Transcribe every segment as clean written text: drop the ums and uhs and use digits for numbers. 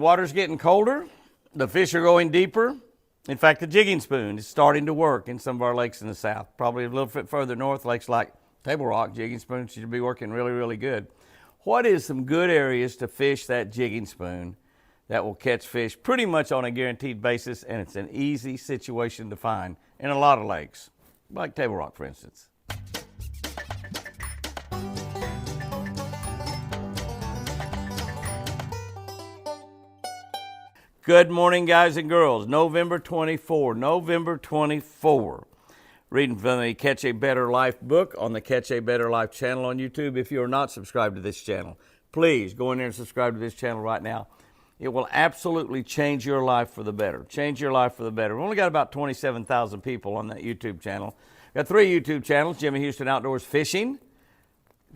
The water's getting colder. The fish are going deeper. In fact, the jigging spoon is starting to work in some of our lakes in the south. Probably a little bit further north, lakes like Table Rock, jigging spoon should be working really, really good. What is some good areas to fish that jigging spoon that will catch fish pretty much on a guaranteed basis, and it's an easy situation to find in a lot of lakes, like Table Rock, for instance. Good morning, guys and girls. November 24. Reading from the Catch a Better Life book on the Catch a Better Life channel on YouTube. If you are not subscribed to this channel, please go in there and subscribe to this channel right now. It will absolutely change your life for the better. Change your life for the better. We've only got about 27,000 people on that YouTube channel. We've got 3 YouTube channels: Jimmy Houston Outdoors Fishing,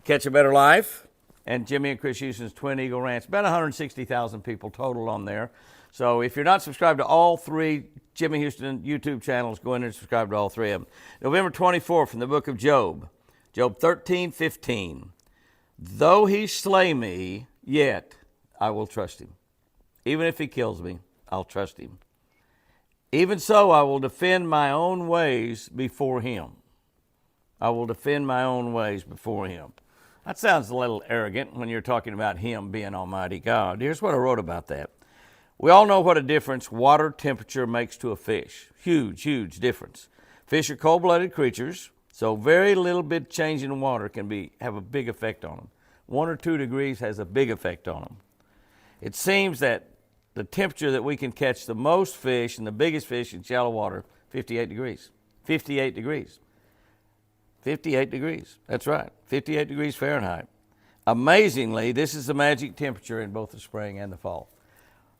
Catch a Better Life, and Jimmy and Chris Houston's Twin Eagle Ranch. About 160,000 people total on there. So if you're not subscribed to all 3 Jimmy Houston YouTube channels, go in there and subscribe to all 3 of them. November 24th from the book of Job. Job 13:15. Though he slay me, yet I will trust him. Even if he kills me, I'll trust him. Even so, I will defend my own ways before him. I will defend my own ways before him. That sounds a little arrogant when you're talking about him being Almighty God. Here's what I wrote about that. We all know what a difference water temperature makes to a fish. Huge, huge difference. Fish are cold-blooded creatures, so very little bit change in water can have a big effect on them. 1 or 2 degrees has a big effect on them. It seems that the temperature that we can catch the most fish and the biggest fish in shallow water, 58 degrees. 58 degrees. 58 degrees. That's right. 58 degrees Fahrenheit. Amazingly, this is the magic temperature in both the spring and the fall.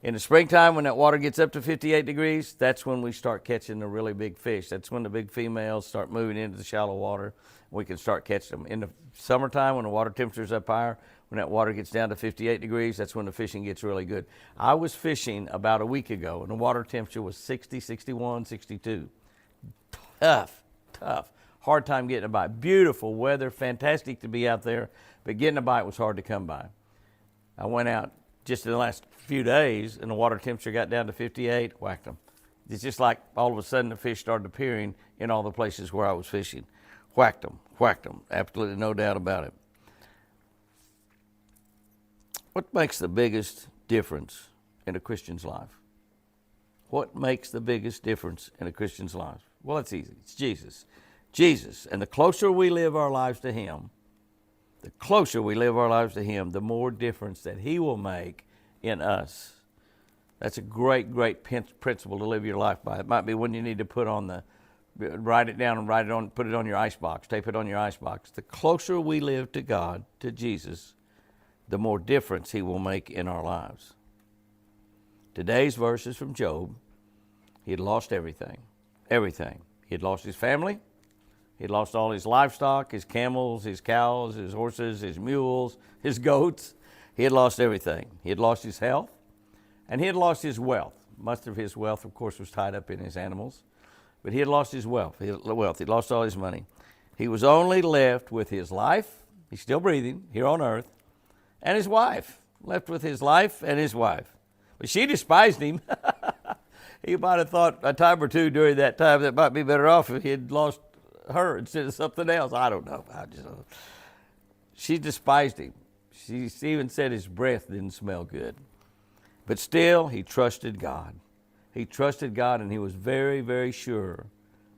In the springtime, when that water gets up to 58 degrees, that's when we start catching the really big fish. That's when the big females start moving into the shallow water. We can start catching them. In the summertime, when the water temperature is up higher, when that water gets down to 58 degrees, that's when the fishing gets really good. I was fishing about a week ago, and the water temperature was 60, 61, 62. Tough. Hard time getting a bite. Beautiful weather, fantastic to be out there, but getting a bite was hard to come by. I went out just in the last few days, and the water temperature got down to 58, whacked them. It's just like all of a sudden the fish started appearing in all the places where I was fishing. Whacked them. Absolutely no doubt about it. What makes the biggest difference in a Christian's life? What makes the biggest difference in a Christian's life? Well, it's easy. It's Jesus. Jesus. And the closer we live our lives to him, the more difference that he will make in us. That's a great, great principle to live your life by. It might be one you need to write it down and put it on your icebox, tape it on your icebox. The closer we live to God, to Jesus, the more difference he will make in our lives. Today's verse is from Job. He had lost everything. Everything. He had lost his family. He had lost all his livestock, his camels, his cows, his horses, his mules, his goats. He had lost everything. He had lost his health, and he had lost his wealth. Most of his wealth, of course, was tied up in his animals, but he had lost his wealth. He lost all his money. He was only left with his life. He's still breathing here on earth, and his wife. Left with his life and his wife. But she despised him. He might have thought a time or two during that time that might be better off if he had lost her instead of something else. I don't know. She despised him. She even said his breath didn't smell good. But still, he trusted God. He trusted God, and he was very, very sure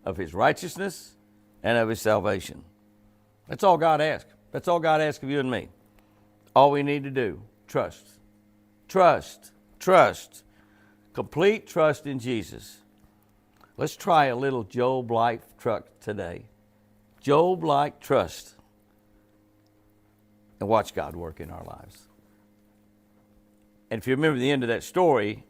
of his righteousness and of his salvation. That's all God asks. That's all God asks of you and me. All we need to do, trust. Complete trust in Jesus. Let's try a little Job-like trust today. Job-like trust. And watch God work in our lives. And if you remember the end of that story,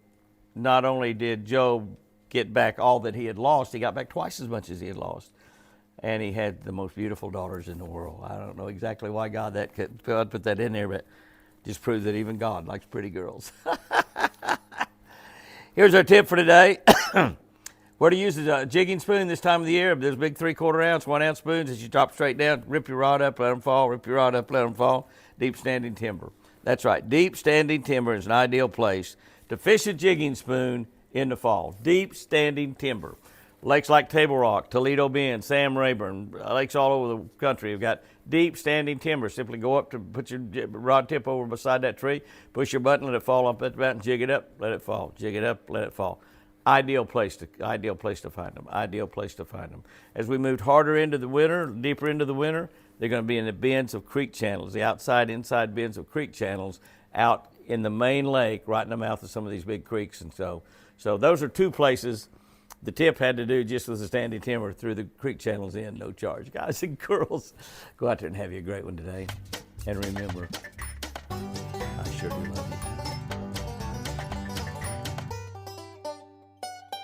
not only did Job get back all that he had lost, he got back twice as much as he had lost. And he had the most beautiful daughters in the world. I don't know exactly why God put that in there, but just proves that even God likes pretty girls. Here's our tip for today. Where to use a jigging spoon this time of the year. There's big 3/4 ounce, 1 ounce spoons. As you drop straight down, rip your rod up, let them fall, rip your rod up, let them fall. Deep standing timber. That's right. Deep standing timber is an ideal place to fish a jigging spoon in the fall. Deep standing timber. Lakes like Table Rock, Toledo Bend, Sam Rayburn, lakes all over the country have got deep standing timber. Simply go up to put your rod tip over beside that tree, push your button, let it fall up at the mountain, jig it up, let it fall, jig it up, let it fall. Ideal place to find them. Ideal place to find them. As we moved harder into the winter, deeper into the winter, they're going to be in the bends of creek channels, the outside, inside bends of creek channels out in the main lake, right in the mouth of some of these big creeks. And so those are two places the tip had to do just with the standing timber through the creek channels in, no charge. Guys and girls, go out there and have you a great one today. And remember, I sure do love you.